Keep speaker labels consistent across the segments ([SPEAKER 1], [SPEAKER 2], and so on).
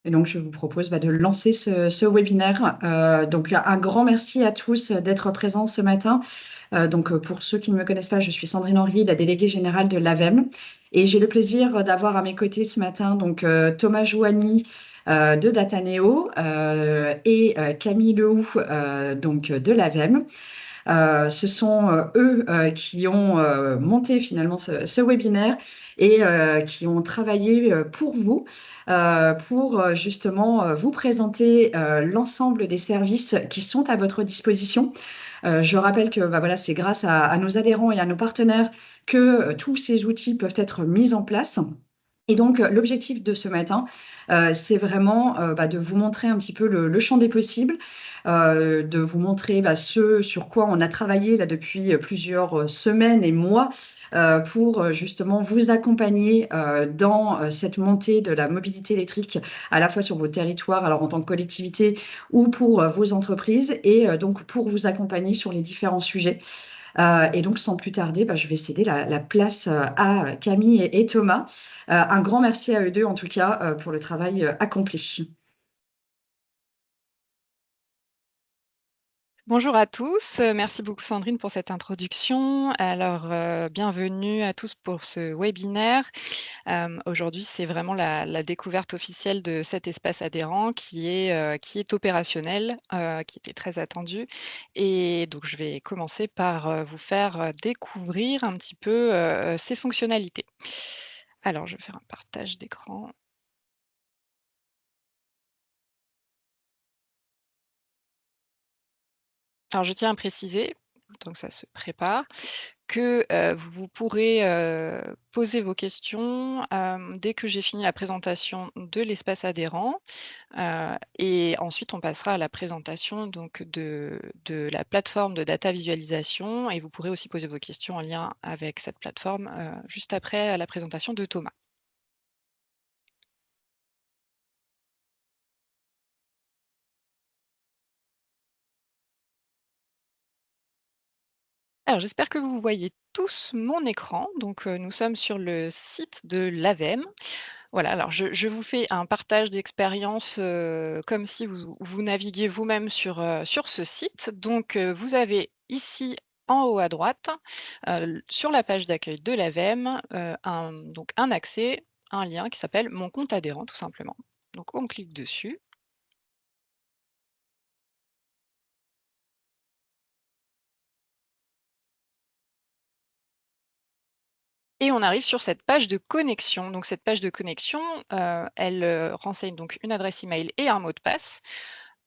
[SPEAKER 1] Et donc, je vous propose de lancer ce webinaire. Donc, un grand merci à tous d'être présents ce matin. Donc, pour ceux qui ne me connaissent pas, je suis Sandrine Henry, la déléguée générale de l'AVEM. Et j'ai le plaisir d'avoir à mes côtés ce matin Thomas Jouani de Dataneo et Camille Lehoux de l'AVEM. Ce sont eux qui ont monté finalement ce webinaire et qui ont travaillé pour vous, pour justement vous présenter l'ensemble des services qui sont à votre disposition. Je rappelle que voilà, c'est grâce à nos adhérents et à nos partenaires que tous ces outils peuvent être mis en place. Et donc, l'objectif de ce matin, c'est vraiment de vous montrer un petit peu le champ des possibles, de vous montrer ce sur quoi on a travaillé là depuis plusieurs semaines et mois pour justement vous accompagner dans cette montée de la mobilité électrique, à la fois sur vos territoires, alors en tant que collectivité ou pour vos entreprises, et donc pour vous accompagner sur les différents sujets. Et donc, sans plus tarder, je vais céder la place à Camille et Thomas. Un grand merci à eux deux, en tout cas, pour le travail accompli.
[SPEAKER 2] Bonjour à tous, merci beaucoup Sandrine pour cette introduction. Alors, bienvenue à tous pour ce webinaire. Aujourd'hui, c'est vraiment la découverte officielle de cet espace adhérent qui est opérationnel, qui était très attendu. Et donc, je vais commencer par vous faire découvrir un petit peu ses fonctionnalités. Alors, je vais faire un partage d'écran. Alors, je tiens à préciser, tant que ça se prépare, que vous pourrez poser vos questions dès que j'ai fini la présentation de l'espace adhérent. Et ensuite, on passera à la présentation de la plateforme de data visualisation. Et vous pourrez aussi poser vos questions en lien avec cette plateforme juste après la présentation de Thomas. Alors, j'espère que vous voyez tous mon écran. Donc, nous sommes sur le site de l'AVEM. Voilà, alors je vous fais un partage d'expérience comme si vous naviguiez vous-même sur ce site. Donc, vous avez ici en haut à droite, sur la page d'accueil de l'AVEM, un accès, un lien qui s'appelle Mon compte adhérent, tout simplement. Donc, on clique dessus. Et on arrive sur cette page de connexion. Donc cette page de connexion, elle renseigne donc une adresse email et un mot de passe.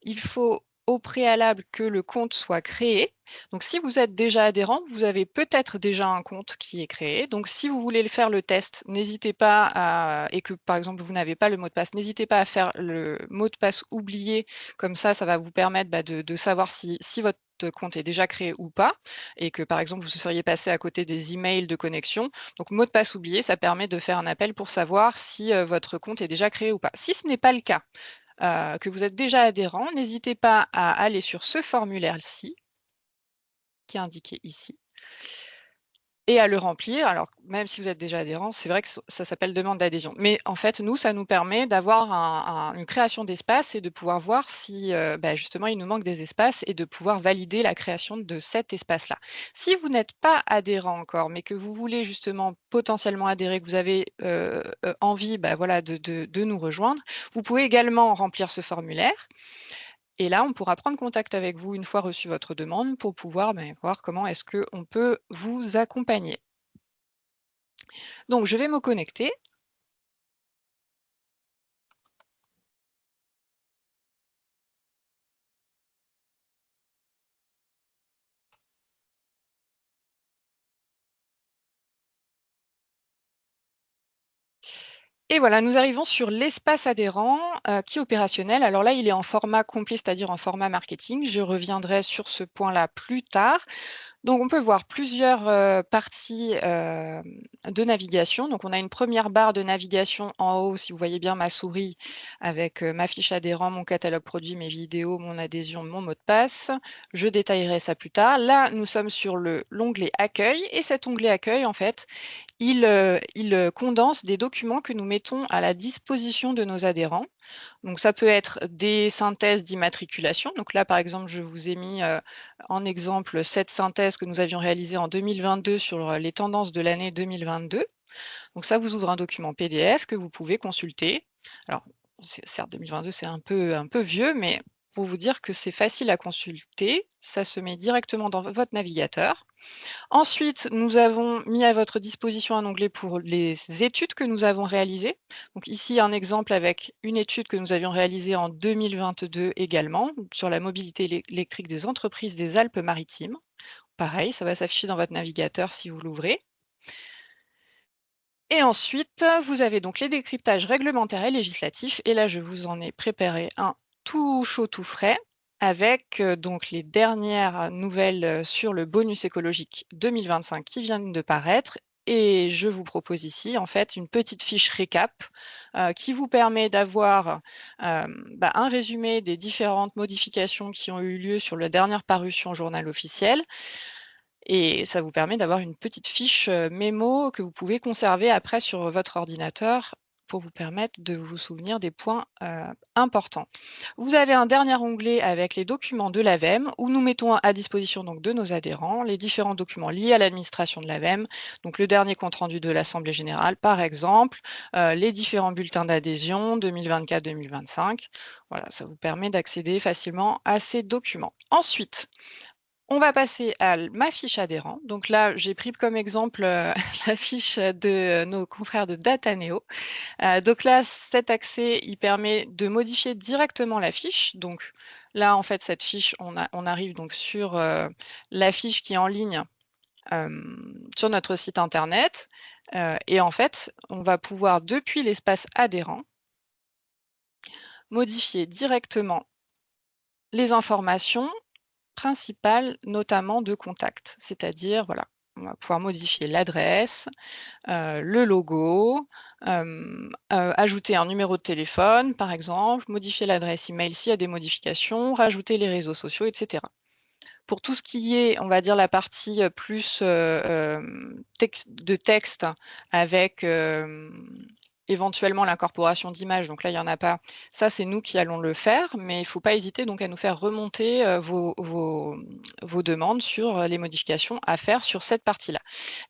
[SPEAKER 2] Il faut au préalable que le compte soit créé. Donc si vous êtes déjà adhérent, vous avez peut-être déjà un compte qui est créé. Donc si vous voulez le faire le test, n'hésitez pas et que par exemple vous n'avez pas le mot de passe, n'hésitez pas à faire le mot de passe oublié. Comme ça va vous permettre de savoir si votre compte est déjà créé ou pas, et que par exemple vous seriez passé à côté des emails de connexion. Donc mot de passe oublié, ça permet de faire un appel pour savoir si votre compte est déjà créé ou pas. Si ce n'est pas le cas, que vous êtes déjà adhérent, n'hésitez pas à aller sur ce formulaire-ci, qui est indiqué ici, et à le remplir. Alors, même si vous êtes déjà adhérent, c'est vrai que ça s'appelle demande d'adhésion. Mais en fait, nous, ça nous permet d'avoir une création d'espace et de pouvoir voir si justement il nous manque des espaces et de pouvoir valider la création de cet espace-là. Si vous n'êtes pas adhérent encore, mais que vous voulez justement potentiellement adhérer, que vous avez envie de nous rejoindre, vous pouvez également remplir ce formulaire. Et là, on pourra prendre contact avec vous une fois reçu votre demande pour pouvoir voir comment est-ce qu'on peut vous accompagner. Donc, je vais me connecter. Et voilà, nous arrivons sur l'espace adhérent qui est opérationnel. Alors là, il est en format complet, c'est-à-dire en format marketing. Je reviendrai sur ce point-là plus tard. Donc, on peut voir plusieurs parties de navigation. Donc, on a une première barre de navigation en haut, si vous voyez bien ma souris, avec ma fiche adhérent, mon catalogue produit, mes vidéos, mon adhésion, mon mot de passe. Je détaillerai ça plus tard. Là, nous sommes sur l'onglet Accueil. Et cet onglet Accueil, en fait, il condense des documents que nous mettons à la disposition de nos adhérents. Donc, ça peut être des synthèses d'immatriculation. Donc là, par exemple, je vous ai mis en exemple cette synthèse que nous avions réalisée en 2022 sur les tendances de l'année 2022. Donc ça vous ouvre un document PDF que vous pouvez consulter. Alors, certes, 2022, c'est un peu vieux, mais pour vous dire que c'est facile à consulter, ça se met directement dans votre navigateur. Ensuite, nous avons mis à votre disposition un onglet pour les études que nous avons réalisées. Donc ici, un exemple avec une étude que nous avions réalisée en 2022 également, sur la mobilité électrique des entreprises des Alpes-Maritimes. Pareil, ça va s'afficher dans votre navigateur si vous l'ouvrez. Et ensuite, vous avez donc les décryptages réglementaires et législatifs. Et là, je vous en ai préparé un tout chaud, tout frais, avec donc les dernières nouvelles sur le bonus écologique 2025 qui viennent de paraître. Et je vous propose ici, en fait, une petite fiche récap qui vous permet d'avoir un résumé des différentes modifications qui ont eu lieu sur la dernière parution journal officiel. Et ça vous permet d'avoir une petite fiche mémo que vous pouvez conserver après sur votre ordinateur pour vous permettre de vous souvenir des points importants. Vous avez un dernier onglet avec les documents de l'AVEM où nous mettons à disposition donc, de nos adhérents les différents documents liés à l'administration de l'AVEM, donc le dernier compte-rendu de l'Assemblée générale par exemple, les différents bulletins d'adhésion 2024-2025. Voilà, ça vous permet d'accéder facilement à ces documents. Ensuite, on va passer à ma fiche adhérent. Donc là, j'ai pris comme exemple la fiche de nos confrères de Dataneo. Donc là, cet accès, il permet de modifier directement la fiche. Donc là, en fait, cette fiche, on arrive donc sur la fiche qui est en ligne sur notre site internet. Et en fait, on va pouvoir, depuis l'espace adhérent, modifier directement les informations principales, notamment de contact. C'est-à-dire, voilà, on va pouvoir modifier l'adresse, le logo, ajouter un numéro de téléphone, par exemple, modifier l'adresse email s'il y a des modifications, rajouter les réseaux sociaux, etc. Pour tout ce qui est, on va dire, la partie plus de texte avec éventuellement l'incorporation d'images, donc là, il n'y en a pas. Ça, c'est nous qui allons le faire, mais il ne faut pas hésiter donc à nous faire remonter vos demandes sur les modifications à faire sur cette partie-là.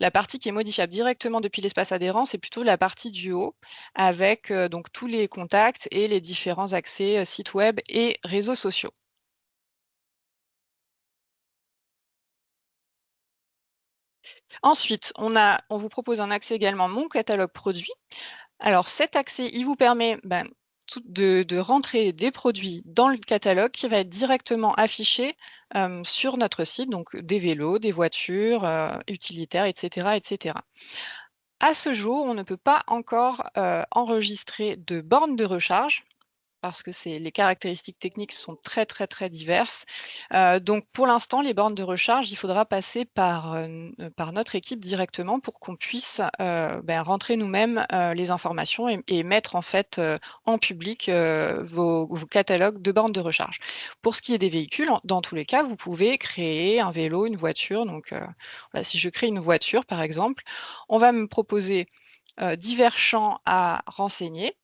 [SPEAKER 2] La partie qui est modifiable directement depuis l'espace adhérent, c'est plutôt la partie du haut, avec donc tous les contacts et les différents accès sites web et réseaux sociaux. Ensuite, on vous propose un accès également Mon catalogue produit. Alors cet accès, il vous permet de rentrer des produits dans le catalogue qui va être directement affiché sur notre site, donc des vélos, des voitures, utilitaires, etc., etc. À ce jour, on ne peut pas encore enregistrer de bornes de recharge parce que les caractéristiques techniques sont très, très, très diverses. Donc pour l'instant, les bornes de recharge, il faudra passer par notre équipe directement pour qu'on puisse rentrer nous-mêmes les informations et mettre en fait en public vos catalogues de bornes de recharge. Pour ce qui est des véhicules, dans tous les cas, vous pouvez créer un vélo, une voiture. Donc voilà, si je crée une voiture, par exemple, on va me proposer divers champs à renseigner.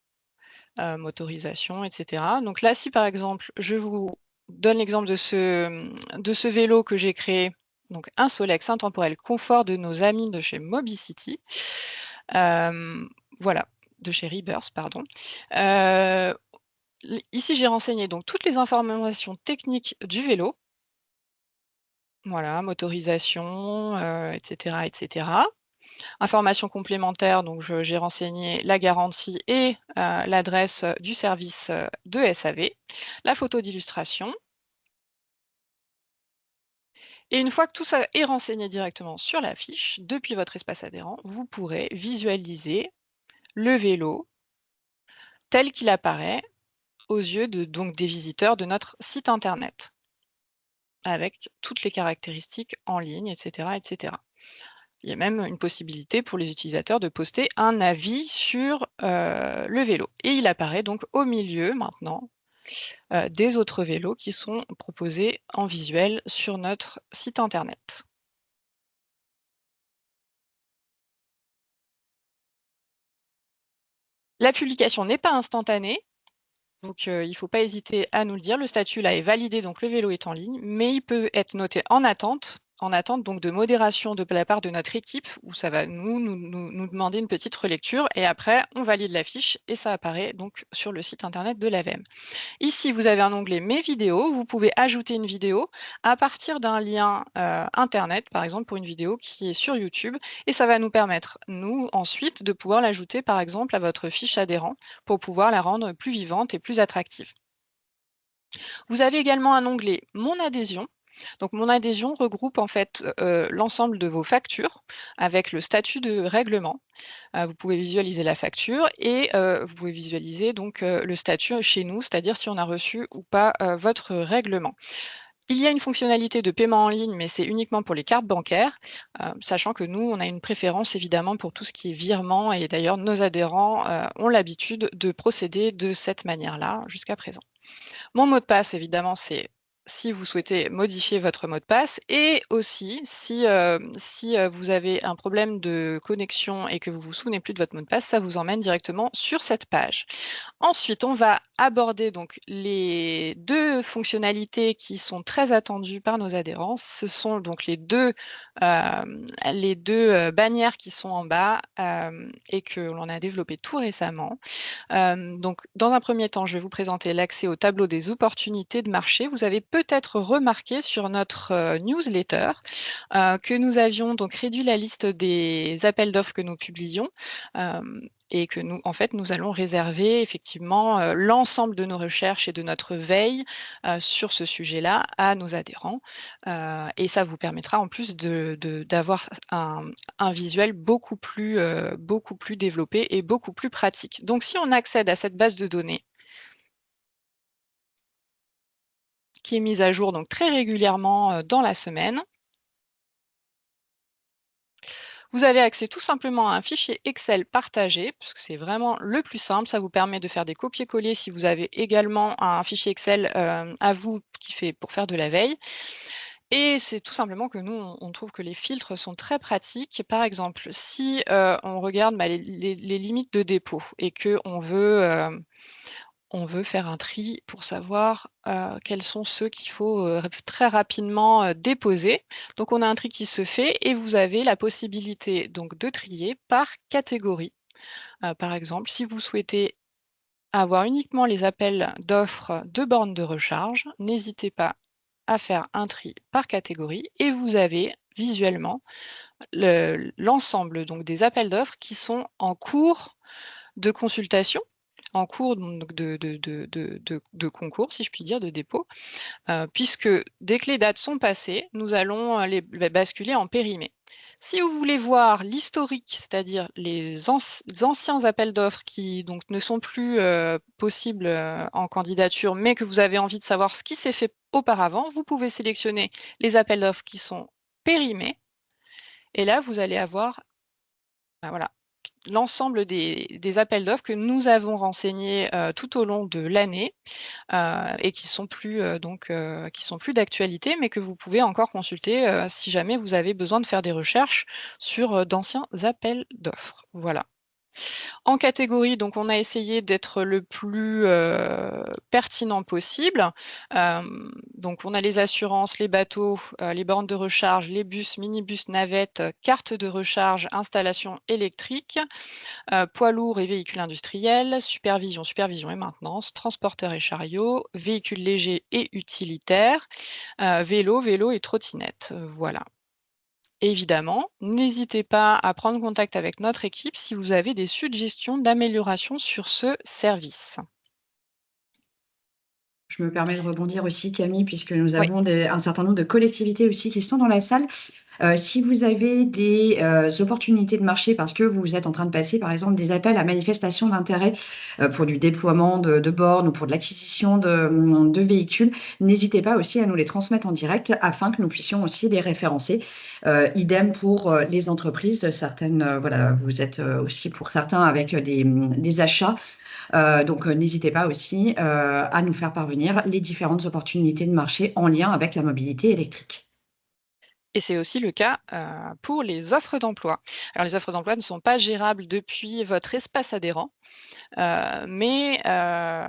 [SPEAKER 2] Motorisation, etc. Donc là, si par exemple, je vous donne l'exemple de ce vélo que j'ai créé, donc un Solex intemporel confort de nos amis de chez Mobicity, voilà, de chez Rebirth, pardon. Ici, j'ai renseigné donc toutes les informations techniques du vélo. Voilà, motorisation, etc., etc. Informations complémentaires, donc j'ai renseigné la garantie et l'adresse du service de SAV, la photo d'illustration. Et une fois que tout ça est renseigné directement sur la fiche, depuis votre espace adhérent, vous pourrez visualiser le vélo tel qu'il apparaît aux yeux donc des visiteurs de notre site internet. avec toutes les caractéristiques en ligne, etc., etc. Il y a même une possibilité pour les utilisateurs de poster un avis sur le vélo. Et il apparaît donc au milieu maintenant des autres vélos qui sont proposés en visuel sur notre site internet. La publication n'est pas instantanée, donc il ne faut pas hésiter à nous le dire. Le statut là est validé, donc le vélo est en ligne, mais il peut être noté en attente donc de modération de la part de notre équipe, où ça va nous demander une petite relecture, et après on valide la fiche et ça apparaît donc sur le site internet de l'AVEM. Ici, vous avez un onglet Mes vidéos. Vous pouvez ajouter une vidéo à partir d'un lien internet, par exemple pour une vidéo qui est sur YouTube, et ça va nous permettre, nous, ensuite, de pouvoir l'ajouter, par exemple, à votre fiche adhérent pour pouvoir la rendre plus vivante et plus attractive. Vous avez également un onglet Mon adhésion. Donc, mon adhésion regroupe en fait l'ensemble de vos factures avec le statut de règlement. Vous pouvez visualiser la facture et vous pouvez visualiser donc le statut chez nous, c'est-à-dire si on a reçu ou pas votre règlement. Il y a une fonctionnalité de paiement en ligne, mais c'est uniquement pour les cartes bancaires, sachant que nous, on a une préférence évidemment pour tout ce qui est virement, et d'ailleurs nos adhérents ont l'habitude de procéder de cette manière-là jusqu'à présent. Mon mot de passe, évidemment, c'est si vous souhaitez modifier votre mot de passe, et aussi si vous avez un problème de connexion et que vous vous souvenez plus de votre mot de passe, ça vous emmène directement sur cette page. Ensuite, on va aborder donc les 2 fonctionnalités qui sont très attendues par nos adhérents. Ce sont donc les deux bannières qui sont en bas et que l'on a développées tout récemment. Donc, dans un premier temps, je vais vous présenter l'accès au tableau des opportunités de marché. Vous avez peut-être remarqué sur notre newsletter que nous avions donc réduit la liste des appels d'offres que nous publions et que nous, en fait, nous allons réserver effectivement l'ensemble de nos recherches et de notre veille sur ce sujet-là à nos adhérents. Et ça vous permettra en plus d'avoir un visuel beaucoup plus développé et beaucoup plus pratique. Donc, si on accède à cette base de données qui est mise à jour donc très régulièrement dans la semaine, vous avez accès tout simplement à un fichier Excel partagé, parce que c'est vraiment le plus simple. Ça vous permet de faire des copier-coller si vous avez également un fichier Excel à vous qui fait pour faire de la veille. Et c'est tout simplement que nous, on trouve que les filtres sont très pratiques. Par exemple, si on regarde les limites de dépôt et qu'on veut, on veut faire un tri pour savoir quels sont ceux qu'il faut très rapidement déposer. Donc, on a un tri qui se fait et vous avez la possibilité donc de trier par catégorie. Par exemple, si vous souhaitez avoir uniquement les appels d'offres de bornes de recharge, n'hésitez pas à faire un tri par catégorie et vous avez visuellement l'ensemble donc des appels d'offres qui sont en cours de consultation, en cours donc de concours, si je puis dire, de dépôt, puisque dès que les dates sont passées, nous allons les basculer en périmé. Si vous voulez voir l'historique, c'est-à-dire les anciens appels d'offres qui donc ne sont plus possibles en candidature, mais que vous avez envie de savoir ce qui s'est fait auparavant, vous pouvez sélectionner les appels d'offres qui sont périmés. Et là, vous allez avoir voilà, l'ensemble des appels d'offres que nous avons renseignés tout au long de l'année et qui sont plus d'actualité, mais que vous pouvez encore consulter si jamais vous avez besoin de faire des recherches sur d'anciens appels d'offres. Voilà. En catégorie, donc on a essayé d'être le plus pertinent possible. Donc on a les assurances, les bateaux, les bornes de recharge, les bus, minibus, navettes, cartes de recharge, installation électrique, poids lourds et véhicules industriels, supervision et maintenance, transporteurs et chariots, véhicules légers et utilitaires, vélo et trottinette. Voilà. Évidemment, n'hésitez pas à prendre contact avec notre équipe si vous avez des suggestions d'amélioration sur ce service.
[SPEAKER 1] Je me permets de rebondir aussi, Camille, puisque nous
[SPEAKER 2] Oui.
[SPEAKER 1] avons un certain nombre de collectivités aussi qui sont dans la salle. Si vous avez des opportunités de marché parce que vous êtes en train de passer, par exemple, des appels à manifestation d'intérêt pour du déploiement de bornes ou pour de l'acquisition de véhicules, n'hésitez pas aussi à nous les transmettre en direct afin que nous puissions aussi les référencer. Idem pour les entreprises. Certaines, voilà, vous êtes aussi pour certains avec des achats. Donc, n'hésitez pas aussi à nous faire parvenir les différentes opportunités de marché en lien avec la mobilité électrique.
[SPEAKER 2] Et c'est aussi le cas pour les offres d'emploi. Alors, les offres d'emploi ne sont pas gérables depuis votre espace adhérent, mais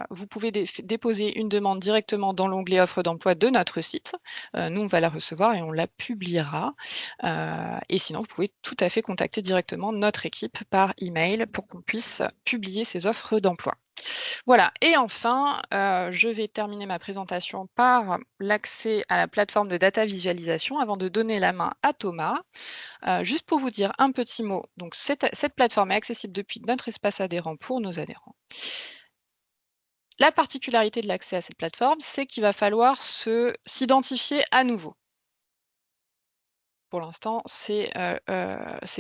[SPEAKER 2] vous pouvez déposer une demande directement dans l'onglet offres d'emploi de notre site. Nous, on va la recevoir et on la publiera. Et sinon, vous pouvez tout à fait contacter directement notre équipe par email pour qu'on puisse publier ces offres d'emploi. Voilà, et enfin, je vais terminer ma présentation par l'accès à la plateforme de data visualisation avant de donner la main à Thomas. Juste pour vous dire un petit mot, donc cette plateforme est accessible depuis notre espace adhérent pour nos adhérents. La particularité de l'accès à cette plateforme, c'est qu'il va falloir s'identifier à nouveau. Pour l'instant, c'est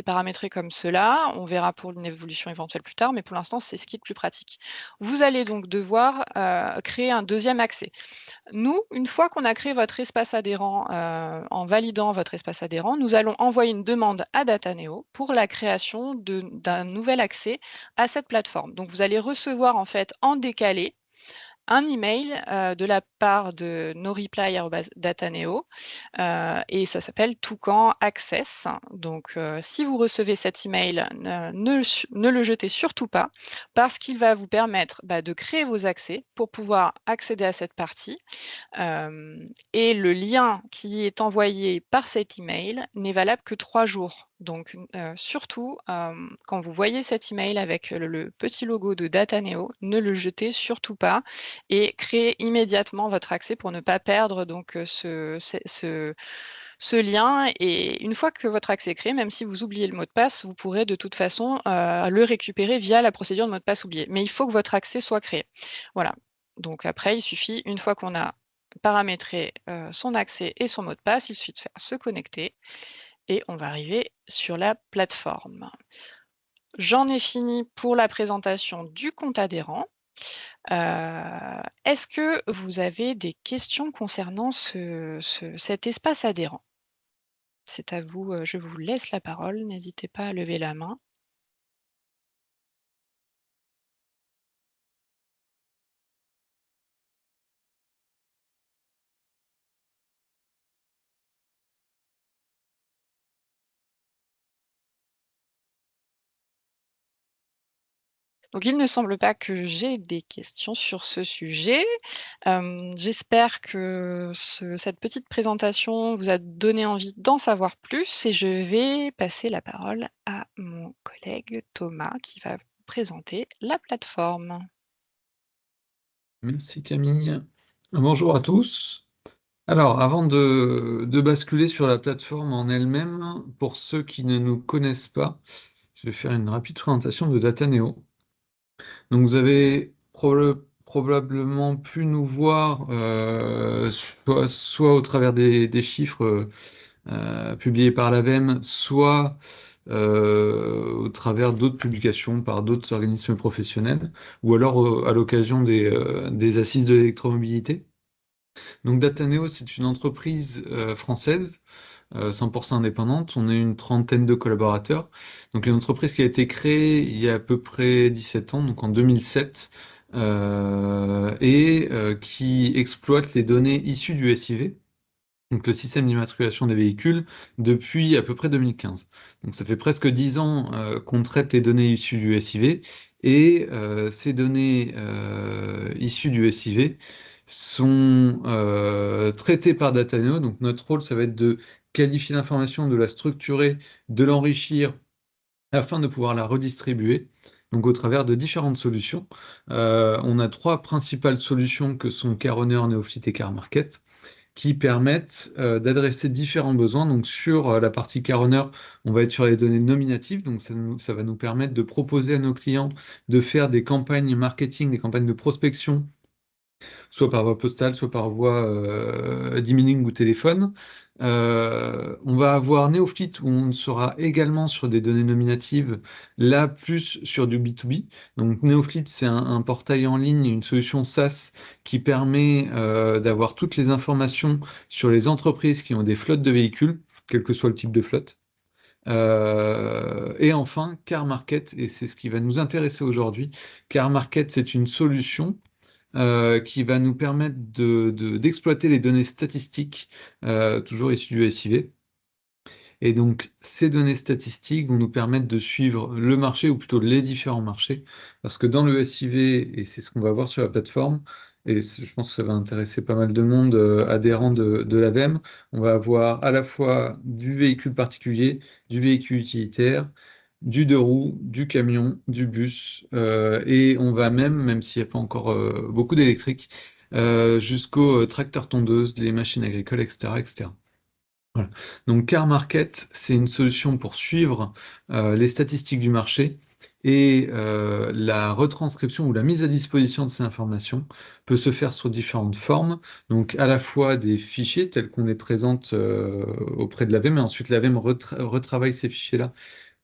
[SPEAKER 2] paramétré comme cela. On verra pour une évolution éventuelle plus tard, mais pour l'instant, c'est ce qui est le plus pratique. Vous allez donc devoir créer un deuxième accès. Nous, une fois qu'on a créé votre espace adhérent, en validant votre espace adhérent, nous allons envoyer une demande à Dataneo pour la création d'un nouvel accès à cette plateforme. Donc, vous allez recevoir en fait en décalé un email de la part de noreply@dataneo et ça s'appelle Toucan Access. Donc, si vous recevez cet email, ne le jetez surtout pas parce qu'il va vous permettre de créer vos accès pour pouvoir accéder à cette partie. Et le lien qui est envoyé par cet email n'est valable que 3 jours. Donc, surtout, quand vous voyez cet email avec le petit logo de Dataneo, ne le jetez surtout pas et créez immédiatement votre accès pour ne pas perdre donc ce lien. Et une fois que votre accès est créé, même si vous oubliez le mot de passe, vous pourrez de toute façon le récupérer via la procédure de mot de passe oublié. Mais il faut que votre accès soit créé. Voilà. Donc après, il suffit, une fois qu'on a paramétrer son accès et son mot de passe, il suffit de faire se connecter et on va arriver sur la plateforme. J'en ai fini pour la présentation du compte adhérent. Est-ce que vous avez des questions concernant cet espace adhérent? C'est à vous, je vous laisse la parole, n'hésitez pas à lever la main. Donc il ne semble pas que j'ai des questions sur ce sujet. J'espère que cette petite présentation vous a donné envie d'en savoir plus et je vais passer la parole à mon collègue Thomas qui va vous présenter la plateforme.
[SPEAKER 3] Merci Camille. Bonjour à tous. Alors, avant de basculer sur la plateforme en elle-même, pour ceux qui ne nous connaissent pas, je vais faire une rapide présentation de Dataneo. Donc, vous avez probablement pu nous voir soit au travers des chiffres publiés par l'AVEM, soit au travers d'autres publications par d'autres organismes professionnels, ou alors à l'occasion des assises de l'électromobilité. Donc Dataneo, c'est une entreprise française, 100% indépendante. On est une trentaine de collaborateurs. Donc une entreprise qui a été créée il y a à peu près 17 ans, donc en 2007, et qui exploite les données issues du SIV, donc le système d'immatriculation des véhicules, depuis à peu près 2015. Donc ça fait presque 10 ans qu'on traite les données issues du SIV, et ces données issues du SIV sont traitées par Dataneo. Donc notre rôle, ça va être de qualifier l'information, de la structurer, de l'enrichir, afin de pouvoir la redistribuer. Donc au travers de différentes solutions. On a trois principales solutions que sont CarOwner, Neofit et CarMarket, qui permettent d'adresser différents besoins. Donc sur la partie CarOwner, on va être sur les données nominatives, donc ça va nous permettre de proposer à nos clients de faire des campagnes marketing, des campagnes de prospection soit par voie postale, soit par voie d'emailing ou téléphone. On va avoir Neofleet où on sera également sur des données nominatives, là plus sur du B2B. Donc Neofleet, c'est un portail en ligne, une solution SaaS qui permet d'avoir toutes les informations sur les entreprises qui ont des flottes de véhicules, quel que soit le type de flotte. Et enfin, Car Market, et c'est ce qui va nous intéresser aujourd'hui. Car Market, c'est une solution qui va nous permettre d'exploiter les données statistiques, toujours issues du SIV. Et donc, ces données statistiques vont nous permettre de suivre le marché, ou plutôt les différents marchés, parce que dans le SIV, et c'est ce qu'on va voir sur la plateforme, et je pense que ça va intéresser pas mal de monde adhérents de l'AVEM, on va avoir à la fois du véhicule particulier, du véhicule utilitaire, du deux roues, du camion, du bus, et on va même s'il n'y a pas encore beaucoup d'électriques, jusqu'aux tracteurs tondeuses, les machines agricoles, etc., etc. Voilà. Donc Car Market, c'est une solution pour suivre les statistiques du marché et la retranscription ou la mise à disposition de ces informations peut se faire sous différentes formes. Donc à la fois des fichiers tels qu'on les présente auprès de l'AVEM, mais ensuite l'AVEM retravaille ces fichiers-là.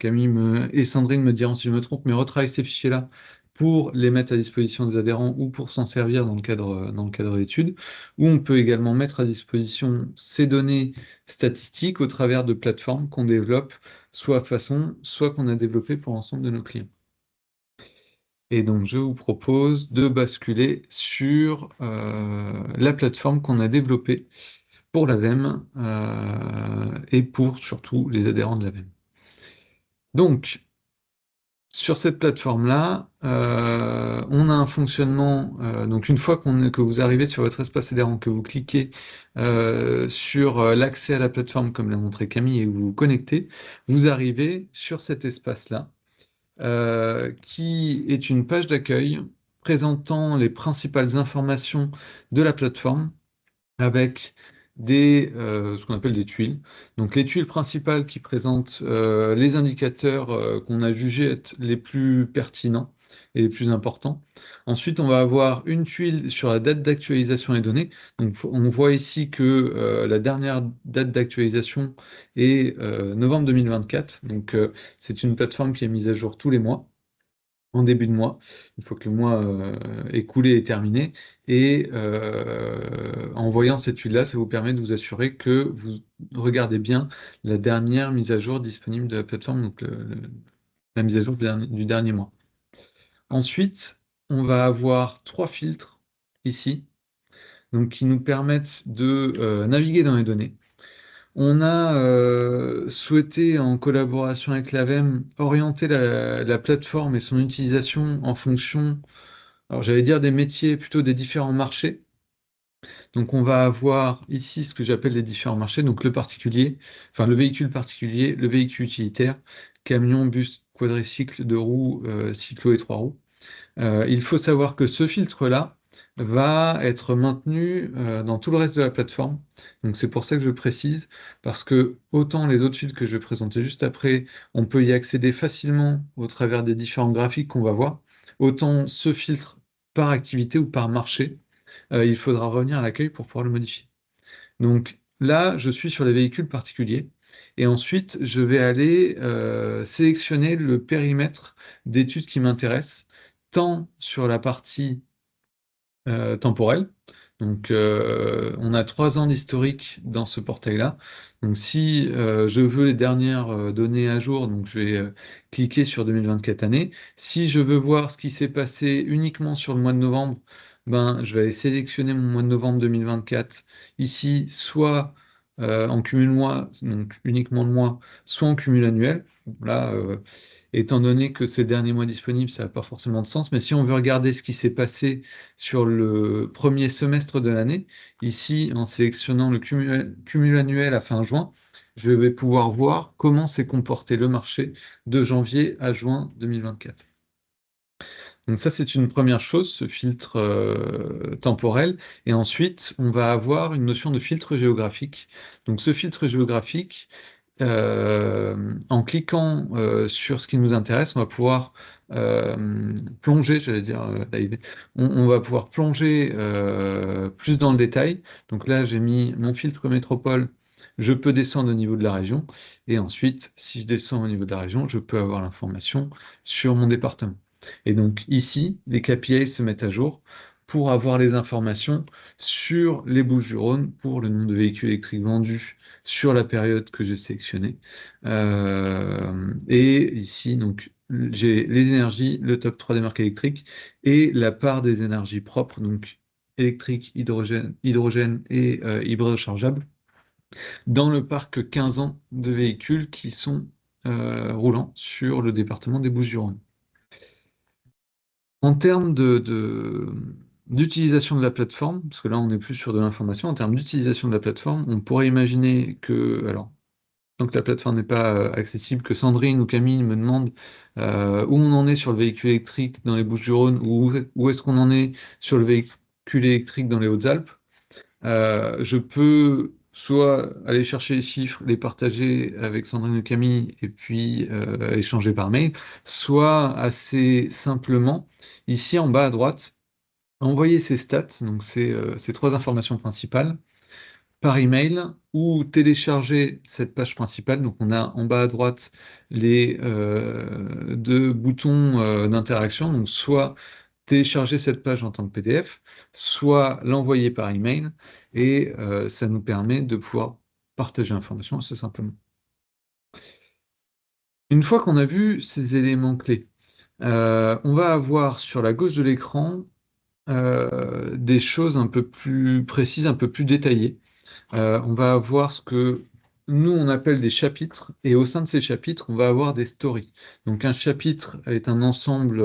[SPEAKER 3] Et Sandrine me diront si je me trompe, mais retravaille ces fichiers-là pour les mettre à disposition des adhérents ou pour s'en servir dans le cadre d'études, où on peut également mettre à disposition ces données statistiques au travers de plateformes qu'on développe, soit qu'on a développées pour l'ensemble de nos clients. Et donc, je vous propose de basculer sur la plateforme qu'on a développée pour l'AVEM et pour surtout les adhérents de l'AVEM. Donc, sur cette plateforme-là, on a un fonctionnement. Donc, une fois que vous arrivez sur votre espace adhérent, que vous cliquez sur l'accès à la plateforme, comme l'a montré Camille, et vous vous connectez, vous arrivez sur cet espace-là, qui est une page d'accueil présentant les principales informations de la plateforme avec ce qu'on appelle des tuiles. Donc les tuiles principales qui présentent les indicateurs qu'on a jugés être les plus pertinents et les plus importants. Ensuite, on va avoir une tuile sur la date d'actualisation des données. Donc on voit ici que la dernière date d'actualisation est novembre 2024. Donc c'est une plateforme qui est mise à jour tous les mois en début de mois, une fois que le mois écoulé est terminé. Et en voyant cette tuile-là, ça vous permet de vous assurer que vous regardez bien la dernière mise à jour disponible de la plateforme, donc la mise à jour du dernier mois. Ensuite, on va avoir 3 filtres ici, donc qui nous permettent de naviguer dans les données. On a souhaité, en collaboration avec l'AVEM, orienter la plateforme et son utilisation en fonction, alors j'allais dire des métiers, plutôt des différents marchés. Donc on va avoir ici ce que j'appelle les différents marchés, donc le particulier, enfin le véhicule particulier, le véhicule utilitaire, camion, bus, quadricycle, deux roues, cyclo et trois roues. Il faut savoir que ce filtre-là va être maintenu dans tout le reste de la plateforme. Donc c'est pour ça que je précise, parce que autant les autres filtres que je vais présenter juste après, on peut y accéder facilement au travers des différents graphiques qu'on va voir, autant ce filtre par activité ou par marché, il faudra revenir à l'accueil pour pouvoir le modifier. Donc là, je suis sur les véhicules particuliers. Et ensuite, je vais aller sélectionner le périmètre d'études qui m'intéresse, tant sur la partie temporelle. Donc, on a 3 ans d'historique dans ce portail-là. Donc, si je veux les dernières données à jour, donc je vais cliquer sur 2024 année. Si je veux voir ce qui s'est passé uniquement sur le mois de novembre, ben, je vais aller sélectionner mon mois de novembre 2024 ici, soit en cumul mois, donc uniquement le mois, soit en cumul annuel. Là, étant donné que c'est le dernier mois disponible, ça n'a pas forcément de sens. Mais si on veut regarder ce qui s'est passé sur le premier semestre de l'année, ici, en sélectionnant le cumul annuel à fin juin, je vais pouvoir voir comment s'est comporté le marché de janvier à juin 2024. Donc ça, c'est une première chose, ce filtre temporel. Et ensuite, on va avoir une notion de filtre géographique. Donc ce filtre géographique, en cliquant sur ce qui nous intéresse, on va pouvoir plonger, j'allais dire, diver. On va pouvoir plonger plus dans le détail. Donc là, j'ai mis mon filtre métropole. Je peux descendre au niveau de la région. Et ensuite, si je descends au niveau de la région, je peux avoir l'information sur mon département. Et donc ici, les KPI se mettent à jour pour avoir les informations sur les Bouches-du-Rhône pour le nombre de véhicules électriques vendus sur la période que j'ai sélectionnée. Et ici, donc, j'ai les énergies, le top 3 des marques électriques et la part des énergies propres, donc électrique, hydrogène et hybride rechargeable, dans le parc 15 ans de véhicules qui sont roulants sur le département des Bouches-du-Rhône. En termes d'utilisation de la plateforme, parce que là on n'est plus sur de l'information, en termes d'utilisation de la plateforme, on pourrait imaginer que, alors, tant que la plateforme n'est pas accessible, que Sandrine ou Camille me demandent où on en est sur le véhicule électrique dans les Bouches-du-Rhône ou où est-ce qu'on en est sur le véhicule électrique dans les Hautes-Alpes. Je peux soit aller chercher les chiffres, les partager avec Sandrine ou Camille et puis échanger par mail, soit assez simplement, ici en bas à droite, envoyer ces stats, donc ces trois informations principales, par email ou télécharger cette page principale. Donc on a en bas à droite les deux boutons d'interaction, donc soit télécharger cette page en tant que PDF, soit l'envoyer par email, et ça nous permet de pouvoir partager l'information assez simplement. Une fois qu'on a vu ces éléments clés, on va avoir sur la gauche de l'écran des choses un peu plus précises, un peu plus détaillées. On va avoir ce que nous, on appelle des chapitres, et au sein de ces chapitres, on va avoir des stories. Donc un chapitre est un ensemble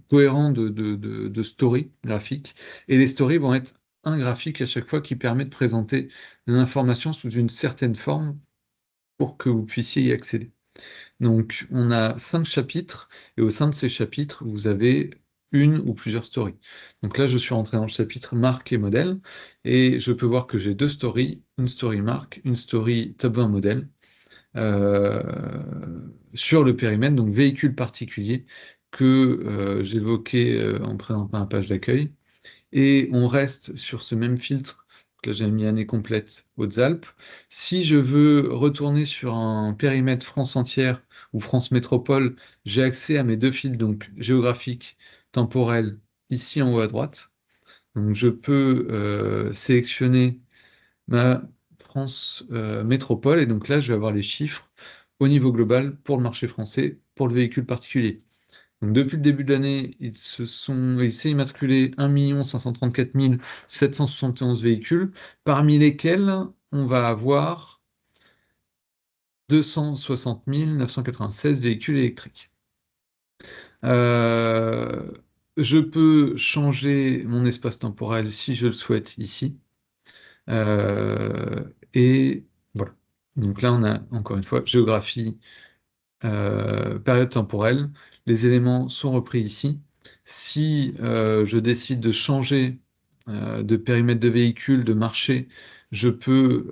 [SPEAKER 3] cohérent de stories graphiques, et les stories vont être un graphique à chaque fois qui permet de présenter l'information sous une certaine forme pour que vous puissiez y accéder. Donc, on a 5 chapitres, et au sein de ces chapitres, vous avez une ou plusieurs stories. Donc là, je suis rentré dans le chapitre marque et modèle, et je peux voir que j'ai deux stories, une story marque, une story top 20 modèle, euh, sur le périmètre, donc véhicule particulier, que j'évoquais en présentant la page d'accueil. Et on reste sur ce même filtre, que j'ai mis année complète Hautes-Alpes. Si je veux retourner sur un périmètre France entière ou France métropole, j'ai accès à mes deux fils, donc géographique, temporel, ici en haut à droite. Donc je peux sélectionner ma France métropole, et donc là je vais avoir les chiffres au niveau global pour le marché français, pour le véhicule particulier. Donc, depuis le début de l'année, il s'est immatriculé 1 534 771 véhicules, parmi lesquels on va avoir 260 996 véhicules électriques. Euh, je peux changer mon espace temporel si je le souhaite ici. Euh, et voilà. Donc là, on a encore une fois géographie, période temporelle. Les éléments sont repris ici. Si je décide de changer de périmètre de véhicule, de marché, je peux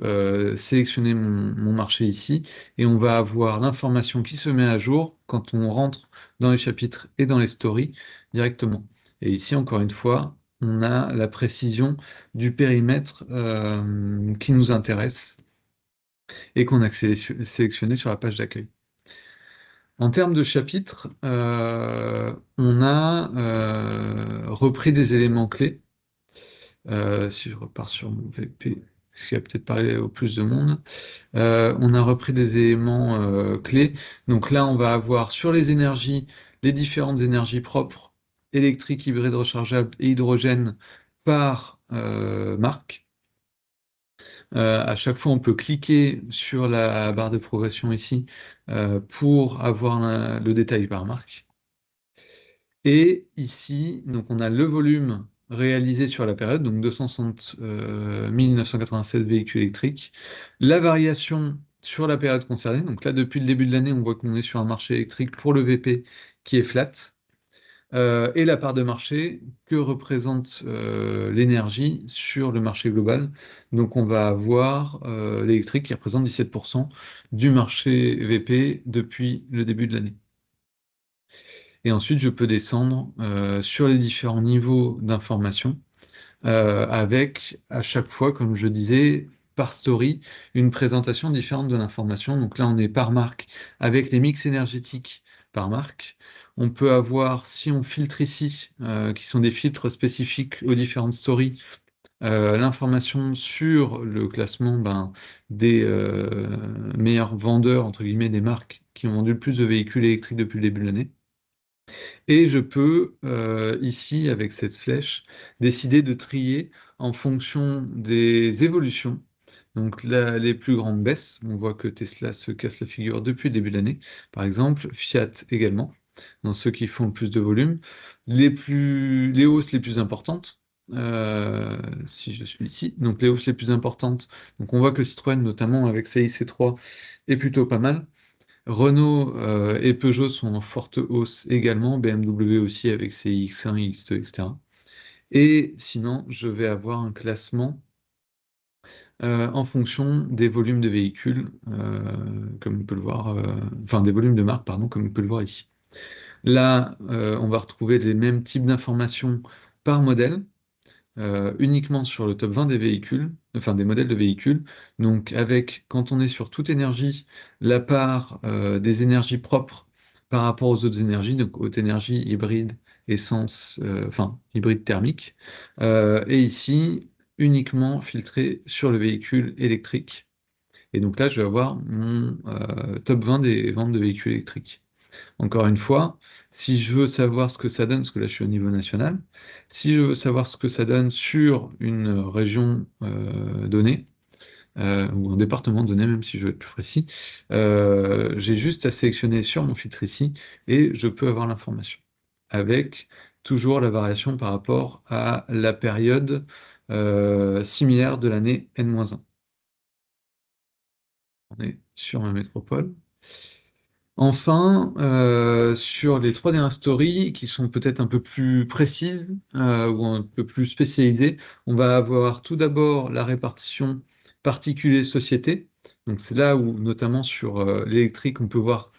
[SPEAKER 3] sélectionner mon marché ici, et on va avoir l'information qui se met à jour quand on rentre dans les chapitres et dans les stories directement. Et ici, encore une fois, on a la précision du périmètre qui nous intéresse et qu'on a sélectionné sur la page d'accueil. En termes de chapitres, on a repris des éléments clés. Si je repars sur mon VP, ce qui va peut-être parler au plus de monde, on a repris des éléments clés. Donc là, on va avoir sur les énergies, les différentes énergies propres, électriques, hybrides rechargeables et hydrogène par marque. À chaque fois, on peut cliquer sur la barre de progression ici pour avoir le détail par marque. Et ici, donc on a le volume réalisé sur la période, donc 260 996 véhicules électriques. La variation sur la période concernée, donc là, depuis le début de l'année, on voit qu'on est sur un marché électrique pour le VP qui est flat. Et la part de marché que représente l'énergie sur le marché global. Donc on va avoir l'électrique qui représente 17% du marché VP depuis le début de l'année. Et ensuite, je peux descendre sur les différents niveaux d'information avec à chaque fois, comme je disais, par story, une présentation différente de l'information. Donc là, on est par marque avec les mix énergétiques par marque. On peut avoir, si on filtre ici, qui sont des filtres spécifiques aux différentes stories, l'information sur le classement des meilleurs vendeurs, entre guillemets, des marques qui ont vendu le plus de véhicules électriques depuis le début de l'année. Et je peux, ici, avec cette flèche, décider de trier en fonction des évolutions. Donc là, les plus grandes baisses, on voit que Tesla se casse la figure depuis le début de l'année, par exemple, Fiat également, dans ceux qui font le plus de volume. Les hausses les plus importantes, si je suis ici, donc les hausses les plus importantes, donc on voit que Citroën, notamment avec sa IC3, est plutôt pas mal. Renault et Peugeot sont en forte hausse également, BMW aussi avec ses X1, X2, etc. Et sinon, je vais avoir un classement en fonction des volumes de véhicules, comme on peut le voir, enfin des volumes de marque, pardon, comme on peut le voir ici. Là, on va retrouver les mêmes types d'informations par modèle, uniquement sur le top 20 des véhicules, enfin des modèles de véhicules. Donc avec, quand on est sur toute énergie, la part des énergies propres par rapport aux autres énergies, donc haute énergie, hybride, essence, enfin hybride thermique. Et ici, uniquement filtré sur le véhicule électrique. Et donc là, je vais avoir mon top 20 des ventes de véhicules électriques. Encore une fois, si je veux savoir ce que ça donne, parce que là je suis au niveau national, si je veux savoir ce que ça donne sur une région donnée, ou un département donné, même si je veux être plus précis, j'ai juste à sélectionner sur mon filtre ici et je peux avoir l'information. Avec toujours la variation par rapport à la période similaire de l'année N-1. On est sur ma métropole. Enfin, sur les trois dernières stories, qui sont peut-être un peu plus précises ou un peu plus spécialisées, on va avoir tout d'abord la répartition particulier-société. Donc c'est là où, notamment sur l'électrique, on peut voir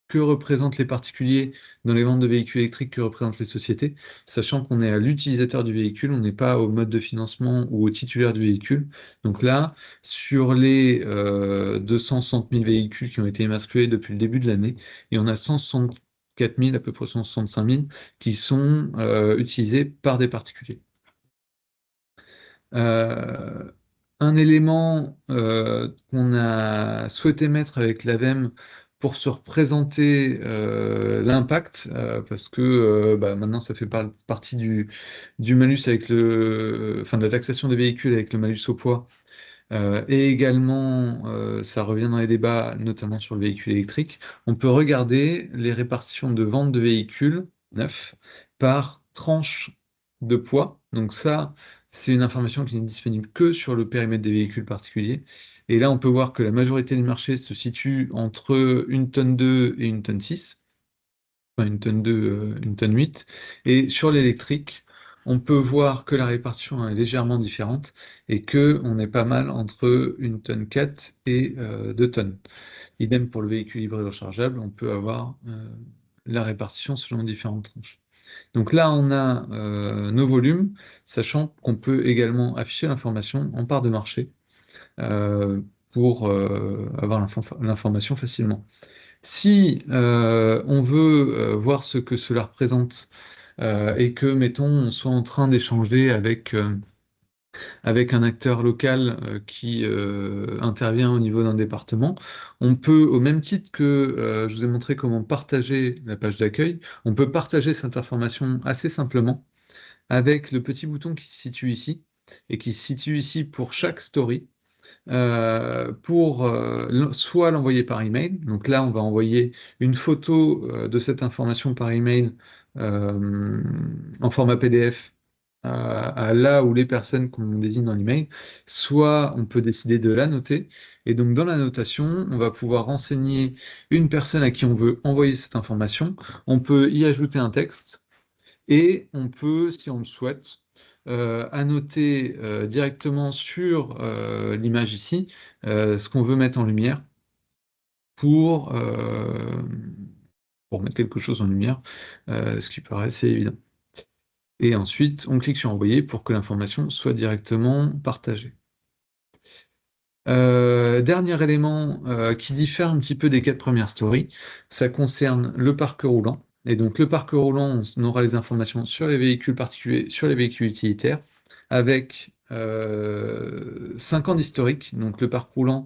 [SPEAKER 3] que représentent les particuliers dans les ventes de véhicules électriques, que représentent les sociétés, sachant qu'on est à l'utilisateur du véhicule, on n'est pas au mode de financement ou au titulaire du véhicule. Donc là, sur les 260 000 véhicules qui ont été immatriculés depuis le début de l'année, et on a 164 000, à peu près 165 000, qui sont utilisés par des particuliers. Euh, un élément qu'on a souhaité mettre avec l'AVEM pour se représenter l'impact, parce que maintenant ça fait partie du malus avec enfin de la taxation des véhicules avec le malus au poids, et également ça revient dans les débats, notamment sur le véhicule électrique. On peut regarder les répartitions de vente de véhicules neufs par tranche de poids. Donc ça, c'est une information qui n'est disponible que sur le périmètre des véhicules particuliers. Et là, on peut voir que la majorité du marché se situe entre 1 tonne 2 et 1 tonne 6. Enfin, 1 tonne 2, 1 tonne 8. Et sur l'électrique, on peut voir que la répartition est légèrement différente et que on est pas mal entre 1 tonne 4 et 2 tonnes. Idem pour le véhicule hybride rechargeable, on peut avoir la répartition selon différentes tranches. Donc là, on a nos volumes, sachant qu'on peut également afficher l'information en part de marché pour avoir l'information facilement. Si on veut voir ce que cela représente et que, mettons, on soit en train d'échanger avec un acteur local qui intervient au niveau d'un département, on peut, au même titre que je vous ai montré comment partager la page d'accueil, on peut partager cette information assez simplement avec le petit bouton qui se situe ici et qui se situe ici pour chaque story. Pour soit l'envoyer par email. Donc là, on va envoyer une photo de cette information par email en format PDF à là où les personnes qu'on désigne dans l'email. Soit on peut décider de la noter. Et donc dans la notation, on va pouvoir renseigner une personne à qui on veut envoyer cette information. On peut y ajouter un texte et on peut, si on le souhaite, annoter directement sur l'image ici ce qu'on veut mettre en lumière pour, pour mettre quelque chose en lumière, ce qui paraît assez évident. Et ensuite, on clique sur Envoyer pour que l'information soit directement partagée. Dernier élément qui diffère un petit peu des 4 premières stories, ça concerne le parc roulant. Et donc le parc roulant, on aura les informations sur les véhicules particuliers, sur les véhicules utilitaires, avec 5 ans d'historique. Donc le parc roulant,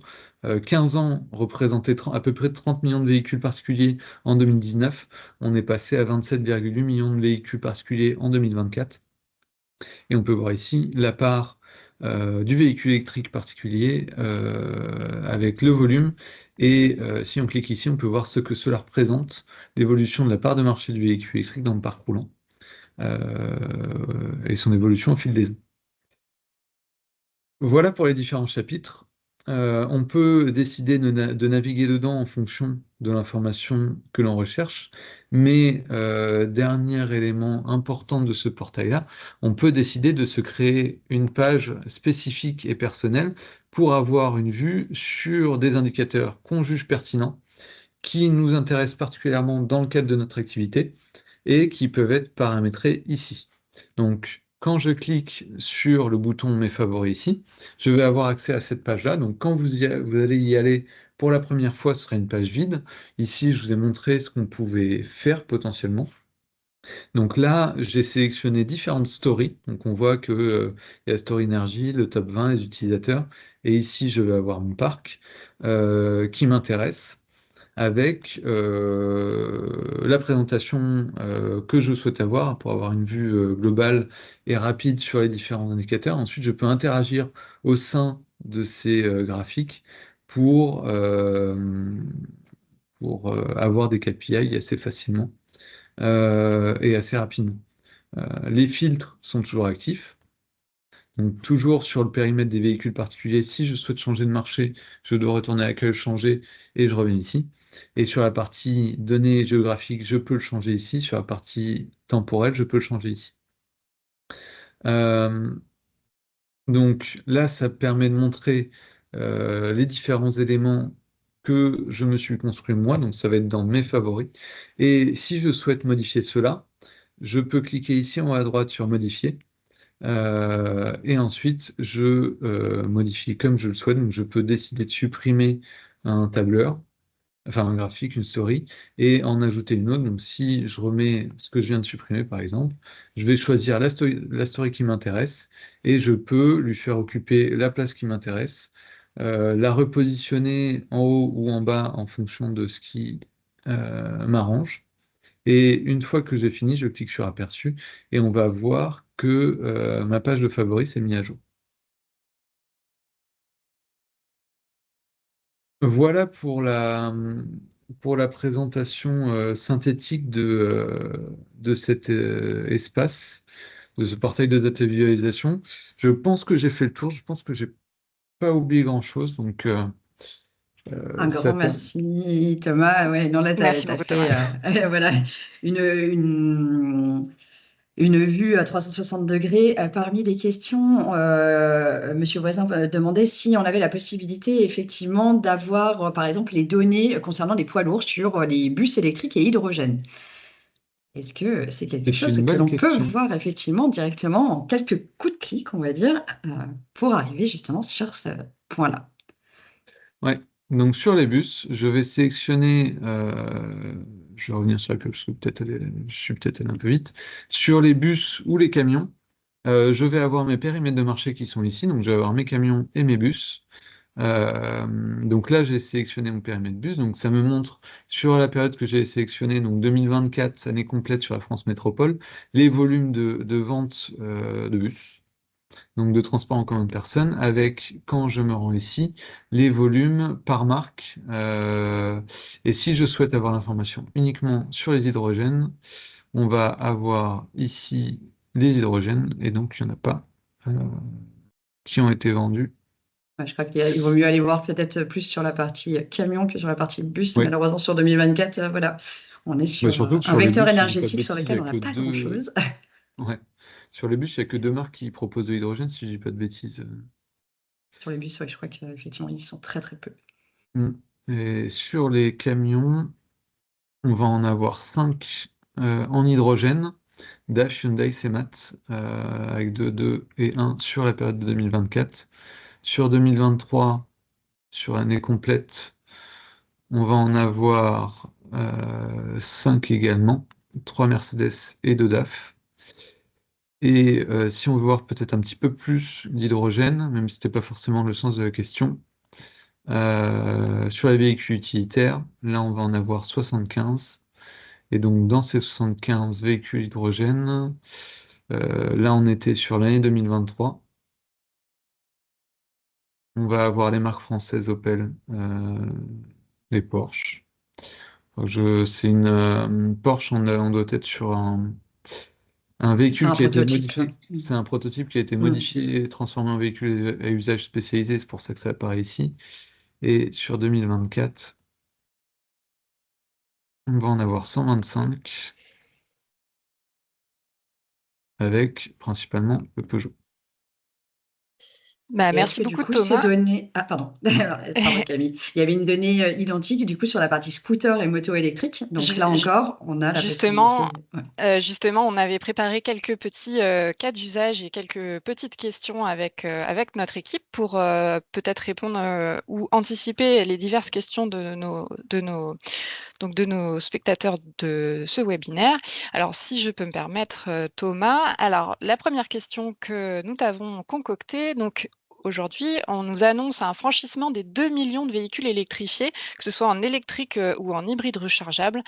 [SPEAKER 3] 15 ans représentait à peu près 30 millions de véhicules particuliers en 2019. On est passé à 27,8 millions de véhicules particuliers en 2024. Et on peut voir ici la part du véhicule électrique particulier avec le volume. Et si on clique ici, on peut voir ce que cela représente, l'évolution de la part de marché du véhicule électrique dans le parc roulant et son évolution au fil des ans. Voilà pour les différents chapitres. On peut décider de naviguer dedans en fonction de l'information que l'on recherche, mais dernier élément important de ce portail-là, on peut décider de se créer une page spécifique et personnelle pour avoir une vue sur des indicateurs qu'on juge pertinents, qui nous intéressent particulièrement dans le cadre de notre activité et qui peuvent être paramétrés ici. Donc, quand je clique sur le bouton Mes favoris ici, je vais avoir accès à cette page-là. Donc, quand vous allez y aller pour la première fois, ce sera une page vide. Ici, je vous ai montré ce qu'on pouvait faire potentiellement. Donc là, j'ai sélectionné différentes stories. Donc, on voit que il y a la story énergie, le top 20, les utilisateurs. Et ici, je vais avoir mon parc qui m'intéresse avec la présentation que je souhaite avoir pour avoir une vue globale et rapide sur les différents indicateurs. Ensuite, je peux interagir au sein de ces graphiques pour, euh, pour avoir des KPI assez facilement et assez rapidement. Les filtres sont toujours actifs. Donc, toujours sur le périmètre des véhicules particuliers, si je souhaite changer de marché, je dois retourner à l'accueil, changer et je reviens ici. Et sur la partie données géographiques, je peux le changer ici. Sur la partie temporelle, je peux le changer ici. Euh, donc là, ça permet de montrer les différents éléments que je me suis construit moi. Donc ça va être dans mes favoris. Et si je souhaite modifier cela, je peux cliquer ici en haut à droite sur Modifier. Et ensuite, je modifie comme je le souhaite. Donc, je peux décider de supprimer un tableur, enfin un graphique, une story, et en ajouter une autre. Donc, si je remets ce que je viens de supprimer, par exemple, je vais choisir la story qui m'intéresse et je peux lui faire occuper la place qui m'intéresse, la repositionner en haut ou en bas en fonction de ce qui m'arrange. Et une fois que j'ai fini, je clique sur Aperçu et on va voir que ma page de favoris s'est mise à jour. Voilà pour la présentation synthétique de cet espace, de ce portail de data visualisation. Je pense que j'ai fait le tour, je pense que j'ai pas oublié grand-chose, donc
[SPEAKER 1] Un
[SPEAKER 3] ça
[SPEAKER 1] grand
[SPEAKER 3] permet.
[SPEAKER 1] merci, Thomas. Ouais, non, là, tu
[SPEAKER 2] Merci
[SPEAKER 1] as
[SPEAKER 2] beaucoup, Thomas.
[SPEAKER 1] fait voilà, une, une, une vue à 360 degrés. Parmi les questions, Monsieur Voisin demandait si on avait la possibilité, effectivement, d'avoir, par exemple, les données concernant les poids lourds sur les bus électriques et hydrogène. Est-ce que c'est quelque
[SPEAKER 3] C'est
[SPEAKER 1] chose
[SPEAKER 3] une
[SPEAKER 1] que
[SPEAKER 3] bonne
[SPEAKER 1] l'on peut
[SPEAKER 3] question.
[SPEAKER 1] voir effectivement directement en quelques coups de clic, on va dire, pour arriver justement sur ce point-là?
[SPEAKER 3] Ouais. Donc sur les bus, je vais sélectionner, je vais revenir sur la pub parce que je suis peut-être allé un peu vite. Sur les bus ou les camions, je vais avoir mes périmètres de marché qui sont ici. Donc je vais avoir mes camions et mes bus. Donc là, j'ai sélectionné mon périmètre bus. Donc ça me montre sur la période que j'ai sélectionnée, donc 2024, année complète sur la France métropole, les volumes de vente de bus, donc de transport en commun de personnes, avec, quand je me rends ici, les volumes par marque. Et si je souhaite avoir l'information uniquement sur les hydrogènes, on va avoir ici les hydrogènes, et donc il n'y en a pas euh, qui ont été vendus.
[SPEAKER 1] Ouais, je crois qu'il vaut mieux aller voir peut-être plus sur la partie camion que sur la partie bus.
[SPEAKER 3] Oui,
[SPEAKER 1] Malheureusement, sur 2024, voilà, on est
[SPEAKER 3] bah,
[SPEAKER 1] sur
[SPEAKER 3] surtout que
[SPEAKER 1] un
[SPEAKER 3] sur les
[SPEAKER 1] vecteur
[SPEAKER 3] bus, si je dis pas de
[SPEAKER 1] énergétique sur
[SPEAKER 3] bêtises, il y
[SPEAKER 1] lequel
[SPEAKER 3] a
[SPEAKER 1] on n'a
[SPEAKER 3] que
[SPEAKER 1] pas
[SPEAKER 3] deux.
[SPEAKER 1] grand-chose.
[SPEAKER 3] Ouais. Sur les bus, il n'y a que deux marques qui proposent de l'hydrogène, si je dis pas de bêtises.
[SPEAKER 1] Sur les bus, ouais, je crois qu'effectivement, ils sont très très peu.
[SPEAKER 3] Mm. Et sur les camions. On va en avoir 5 en hydrogène, DAF, Hyundai, CMAT, avec 2 et 1 sur la période de 2024. Sur 2023, sur l'année complète, on va en avoir 5 également, 3 Mercedes et 2 DAF. Et si on veut voir peut-être un petit peu plus d'hydrogène, même si ce n'était pas forcément le sens de la question, sur les véhicules utilitaires, là on va en avoir 75. Et donc dans ces 75 véhicules hydrogène, là on était sur l'année 2023. On va avoir les marques françaises Opel, les Porsche. C'est une Porsche, on doit être sur un
[SPEAKER 1] C'est
[SPEAKER 3] véhicule
[SPEAKER 1] un
[SPEAKER 3] qui a été
[SPEAKER 1] prototype.
[SPEAKER 3] modifié. C'est un prototype qui a été
[SPEAKER 1] Mm.
[SPEAKER 3] modifié et transformé en véhicule à usage spécialisé, c'est pour ça que ça apparaît ici. Et sur 2024, on va en avoir 125 avec principalement le Peugeot.
[SPEAKER 2] Bah,
[SPEAKER 1] Et est-ce
[SPEAKER 2] merci
[SPEAKER 1] que du
[SPEAKER 2] beaucoup
[SPEAKER 1] coup, ces
[SPEAKER 2] Thomas.
[SPEAKER 1] données... Ah, pardon. Pardon Camille. Il y avait une donnée identique du coup sur la partie scooter et moto électrique. Donc
[SPEAKER 2] Ju-
[SPEAKER 1] là
[SPEAKER 2] ju-
[SPEAKER 1] encore, on a la
[SPEAKER 2] Justement,
[SPEAKER 1] possibilité. Ouais.
[SPEAKER 2] justement, on avait préparé quelques petits cas d'usage et quelques petites questions avec notre équipe pour peut-être répondre ou anticiper les diverses questions donc de nos spectateurs de ce webinaire. Alors, si je peux me permettre, Thomas, alors la première question que nous t'avons concoctée, donc aujourd'hui, on nous annonce un franchissement des 2 millions de véhicules électrifiés, que ce soit en électrique ou en hybride rechargeable.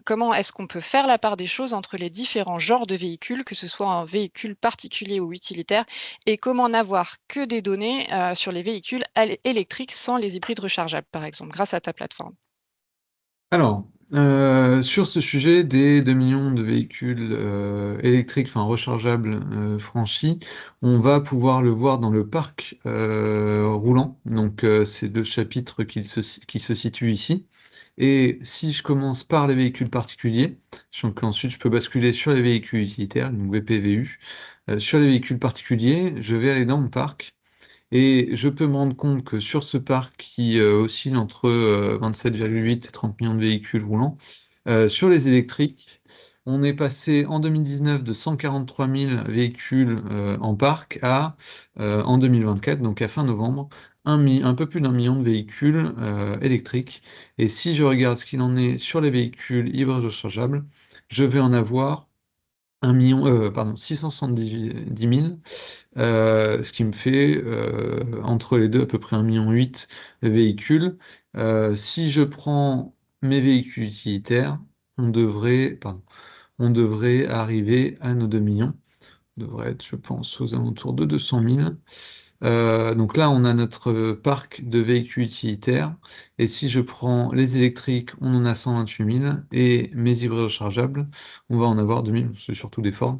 [SPEAKER 2] Comment est-ce qu'on peut faire la part des choses entre les différents genres de véhicules, que ce soit un véhicule particulier ou utilitaire, et comment n'avoir que des données sur les véhicules électriques sans les hybrides rechargeables, par exemple, grâce à ta plateforme?
[SPEAKER 3] Alors, sur ce sujet des 2 millions de véhicules électriques, enfin rechargeables franchis, on va pouvoir le voir dans le parc roulant. Donc, c'est 2 chapitres qui se situent ici. Et si je commence par les véhicules particuliers, donc ensuite je peux basculer sur les véhicules utilitaires, donc VPVU. Sur les véhicules particuliers, je vais aller dans mon parc. Et je peux me rendre compte que sur ce parc qui oscille entre 27,8 et 30 millions de véhicules roulants, sur les électriques, on est passé en 2019 de 143 000 véhicules en parc à, en 2024, donc à fin novembre, un peu plus d'1 million de véhicules électriques. Et si je regarde ce qu'il en est sur les véhicules hybrides rechargeables, je vais en avoir 670 000, ce qui me fait entre les deux à peu près 1,8 million de véhicules. Si je prends mes véhicules utilitaires, on devrait arriver à nos 2 millions. On devrait être, je pense, aux alentours de 200 000. Donc là, on a notre parc de véhicules utilitaires. Et si je prends les électriques, on en a 128 000. Et mes hybrides rechargeables, on va en avoir 2 000, c'est surtout des Ford.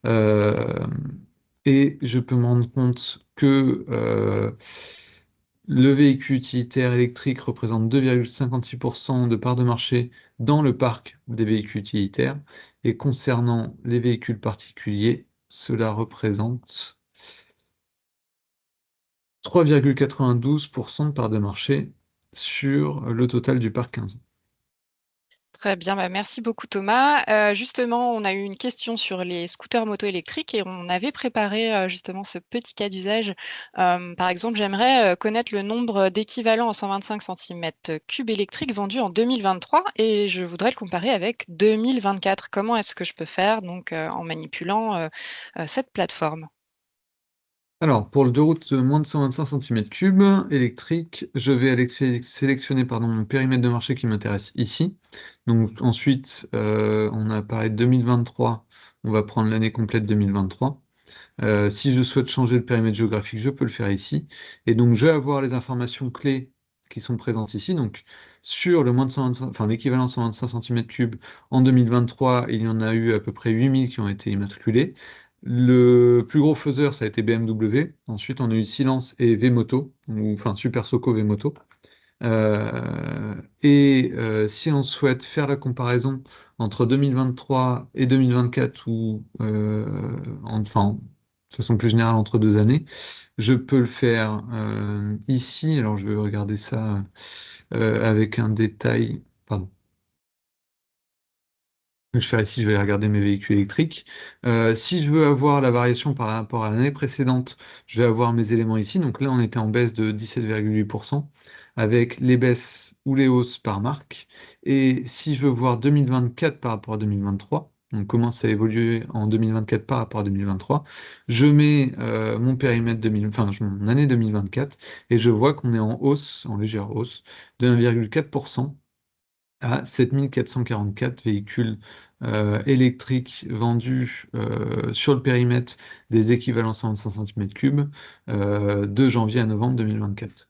[SPEAKER 3] Euh, et je peux me rendre compte que le véhicule utilitaire électrique représente 2,56% de part de marché dans le parc des véhicules utilitaires. Et concernant les véhicules particuliers, cela représente 3,92% de part de marché sur le total du parc 15 ans.
[SPEAKER 2] Très bien, bah, merci beaucoup Thomas. Justement, on a eu une question sur les scooters moto électriques et on avait préparé, justement ce petit cas d'usage. Par exemple, j'aimerais, connaître le nombre d'équivalents en 125 cm3 électriques vendus en 2023 et je voudrais le comparer avec 2024. Comment est-ce que je peux faire donc, en manipulant, cette plateforme?
[SPEAKER 3] Alors, pour le deux routes moins de 125 cm3 électrique, je vais aller sélectionner pardon, mon périmètre de marché qui m'intéresse ici. Donc ensuite, on a parlé de 2023, on va prendre l'année complète 2023. Si je souhaite changer de périmètre géographique, je peux le faire ici. Et donc, je vais avoir les informations clés qui sont présentes ici. Donc, sur le moins de 125, enfin, l'équivalent 125 cm3 en 2023, il y en a eu à peu près 8000 qui ont été immatriculés. Le plus gros faiseur, ça a été BMW. Ensuite, on a eu Silence et Vmoto, ou enfin Super Soco Vmoto. Si on souhaite faire la comparaison entre 2023 et 2024, ou enfin, de façon plus générale entre 2 années, je peux le faire ici. Alors, je vais regarder ça avec un détail. Pardon. Donc, je vais regarder mes véhicules électriques. Si je veux avoir la variation par rapport à l'année précédente, je vais avoir mes éléments ici. Donc là, on était en baisse de 17,8% avec les baisses ou les hausses par marque. Et si je veux voir 2024 par rapport à 2023, on commence à évoluer en 2024 par rapport à 2023, je mets mon périmètre 2000, enfin mon année 2024 et je vois qu'on est en hausse, en légère hausse de 1,4% à 7444 véhicules électriques vendus sur le périmètre des équivalents 125 cm3 de janvier à novembre 2024.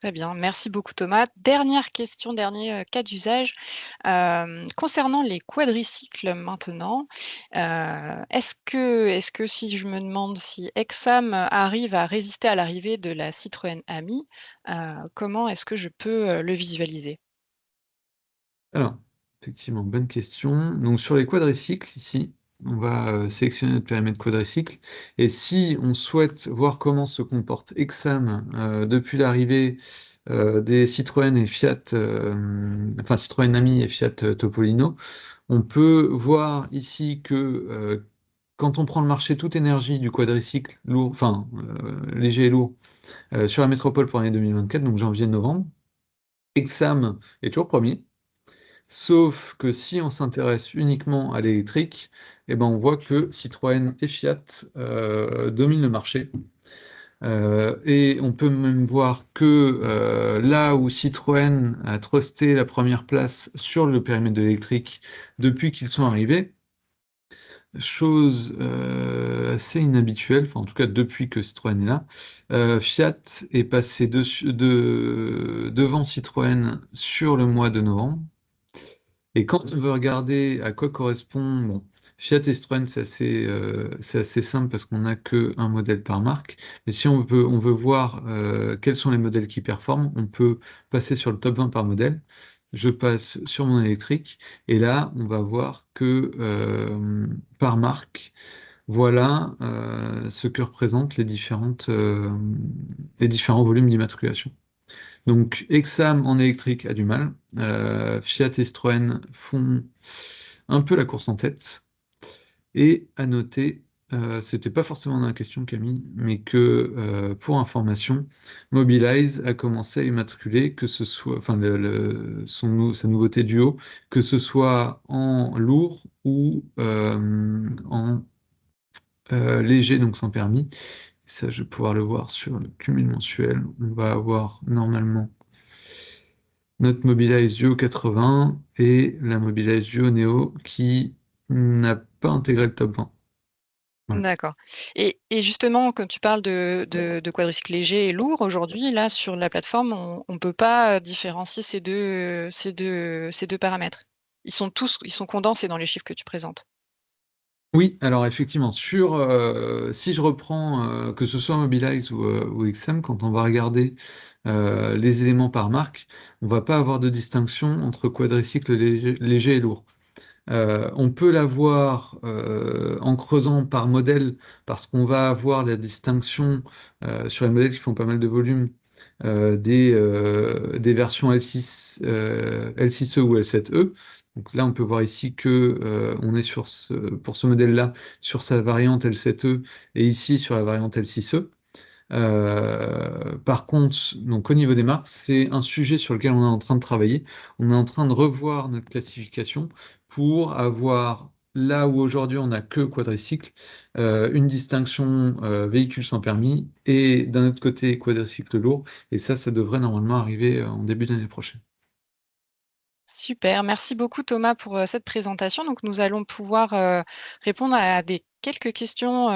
[SPEAKER 2] Très bien, merci beaucoup Thomas. Dernière question, dernier cas d'usage. Concernant les quadricycles maintenant, est-ce que si je me demande si Exam arrive à résister à l'arrivée de la Citroën Ami, comment est-ce que je peux le visualiser?
[SPEAKER 3] Alors, effectivement, bonne question. Donc sur les quadricycles, ici, on va sélectionner notre périmètre quadricycle. Et si on souhaite voir comment se comporte Exam depuis l'arrivée des Citroën et Fiat, enfin Citroën Ami et Fiat Topolino, on peut voir ici que quand on prend le marché toute énergie du quadricycle lourd, enfin léger et lourd, sur la métropole pour l'année 2024, donc janvier-novembre, Exam est toujours premier. Sauf que si on s'intéresse uniquement à l'électrique, eh ben on voit que Citroën et Fiat dominent le marché. Et on peut même voir que là où Citroën a trusté la première place sur le périmètre de l'électrique depuis qu'ils sont arrivés, chose assez inhabituelle, enfin en tout cas depuis que Citroën est là, Fiat est passé devant Citroën sur le mois de novembre. Et quand on veut regarder à quoi correspond, bon, Fiat et Citroën, c'est assez simple parce qu'on n'a qu'un modèle par marque. Mais si on veut voir quels sont les modèles qui performent, on peut passer sur le top 20 par modèle. Je passe sur mon électrique et là, on va voir que par marque, voilà ce que représentent les différents volumes d'immatriculation. Donc, Exam en électrique a du mal. Fiat et Citroën font un peu la course en tête. Et à noter, c'était pas forcément dans la question, Camille, mais que pour information, Mobilize a commencé à immatriculer, que ce soit, enfin, sa nouveauté Duo, que ce soit en lourd ou en léger, donc sans permis. Ça, je vais pouvoir le voir sur le cumul mensuel. On va avoir normalement notre Mobilize Duo 80 et la Mobilize Duo Neo qui n'a pas intégré le top 20. Voilà.
[SPEAKER 2] D'accord. Et justement, quand tu parles de quadricycle léger et lourd, aujourd'hui, là, sur la plateforme, on peut pas différencier ces deux paramètres. Ils sont condensés dans les chiffres que tu présentes?
[SPEAKER 3] Oui, alors effectivement, si je reprends que ce soit Mobilize ou XM, quand on va regarder les éléments par marque, on va pas avoir de distinction entre quadricycle léger et lourd. On peut l'avoir en creusant par modèle parce qu'on va avoir la distinction sur les modèles qui font pas mal de volume des versions L6, L6E ou L7E. Donc là, on peut voir ici que on est pour ce modèle-là sur sa variante L7E et ici sur la variante L6E. Par contre, donc au niveau des marques, c'est un sujet sur lequel on est en train de travailler. On est en train de revoir notre classification pour avoir, là où aujourd'hui on n'a que quadricycle, une distinction véhicule sans permis et d'un autre côté quadricycle lourd. Et ça devrait normalement arriver en début d'année prochaine.
[SPEAKER 2] Super, merci beaucoup Thomas pour cette présentation. Donc, nous allons pouvoir répondre à des quelques questions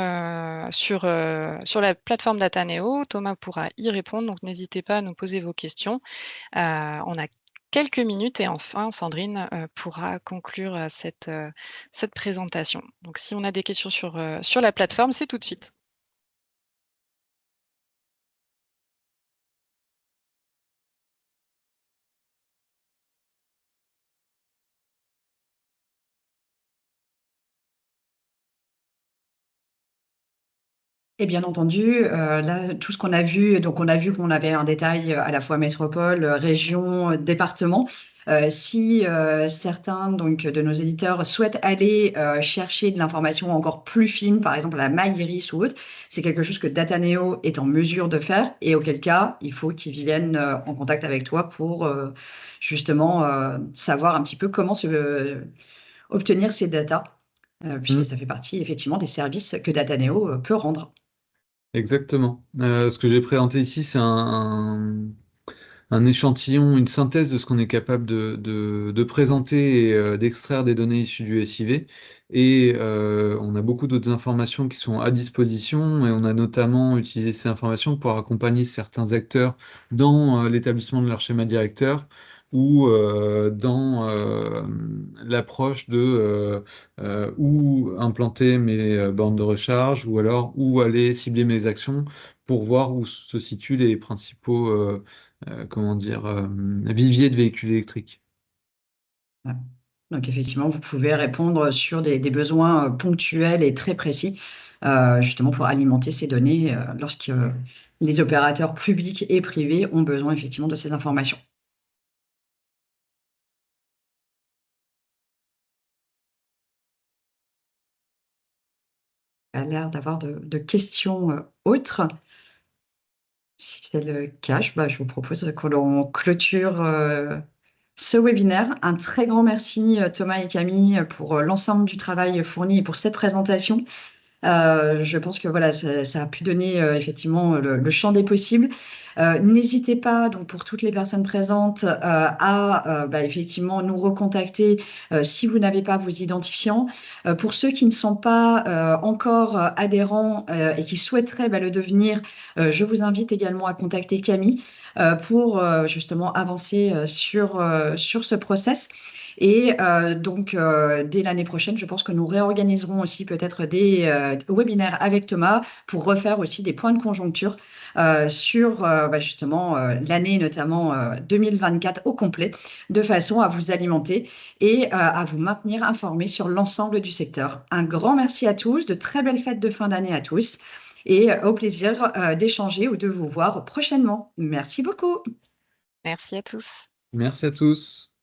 [SPEAKER 2] sur la plateforme Dataneo. Thomas pourra y répondre, donc n'hésitez pas à nous poser vos questions. On a quelques minutes et enfin, Sandrine pourra conclure cette présentation. Donc, si on a des questions sur la plateforme, c'est tout de suite.
[SPEAKER 1] Et bien entendu, là, tout ce qu'on a vu, donc on a vu qu'on avait un détail à la fois métropole, région, département. Si certains donc, de nos éditeurs souhaitent aller chercher de l'information encore plus fine, par exemple la maille iris ou autre, c'est quelque chose que Dataneo est en mesure de faire et auquel cas, il faut qu'ils viennent en contact avec toi pour justement savoir un petit peu comment obtenir ces datas, puisque ça fait partie effectivement des services que Dataneo peut rendre.
[SPEAKER 3] Exactement. Ce que j'ai présenté ici, c'est un échantillon, une synthèse de ce qu'on est capable de présenter et d'extraire des données issues du SIV. Et on a beaucoup d'autres informations qui sont à disposition et on a notamment utilisé ces informations pour accompagner certains acteurs dans l'établissement de leur schéma directeur ou dans l'approche de où implanter mes bornes de recharge ou alors où aller cibler mes actions pour voir où se situent les principaux comment dire, vivier de véhicules électriques.
[SPEAKER 1] Ouais. Donc effectivement, vous pouvez répondre sur des besoins ponctuels et très précis, justement pour alimenter ces données lorsque les opérateurs publics et privés ont besoin effectivement de ces informations. Il y a l'air d'avoir de questions autres. Si c'est le cas, je vous propose que l'on clôture ce webinaire. Un très grand merci Thomas et Camille pour l'ensemble du travail fourni et pour cette présentation. Je pense que voilà, ça a pu donner effectivement le champ des possibles. N'hésitez pas, donc pour toutes les personnes présentes, à effectivement nous recontacter si vous n'avez pas vos identifiants. Pour ceux qui ne sont pas encore adhérents et qui souhaiteraient le devenir, je vous invite également à contacter Camille pour justement avancer sur ce process. Et donc, dès l'année prochaine, je pense que nous réorganiserons aussi peut-être des webinaires avec Thomas pour refaire aussi des points de conjoncture sur justement l'année notamment 2024 au complet, de façon à vous alimenter et à vous maintenir informés sur l'ensemble du secteur. Un grand merci à tous, de très belles fêtes de fin d'année à tous et au plaisir d'échanger ou de vous voir prochainement. Merci beaucoup.
[SPEAKER 2] Merci à tous.
[SPEAKER 3] Merci à tous.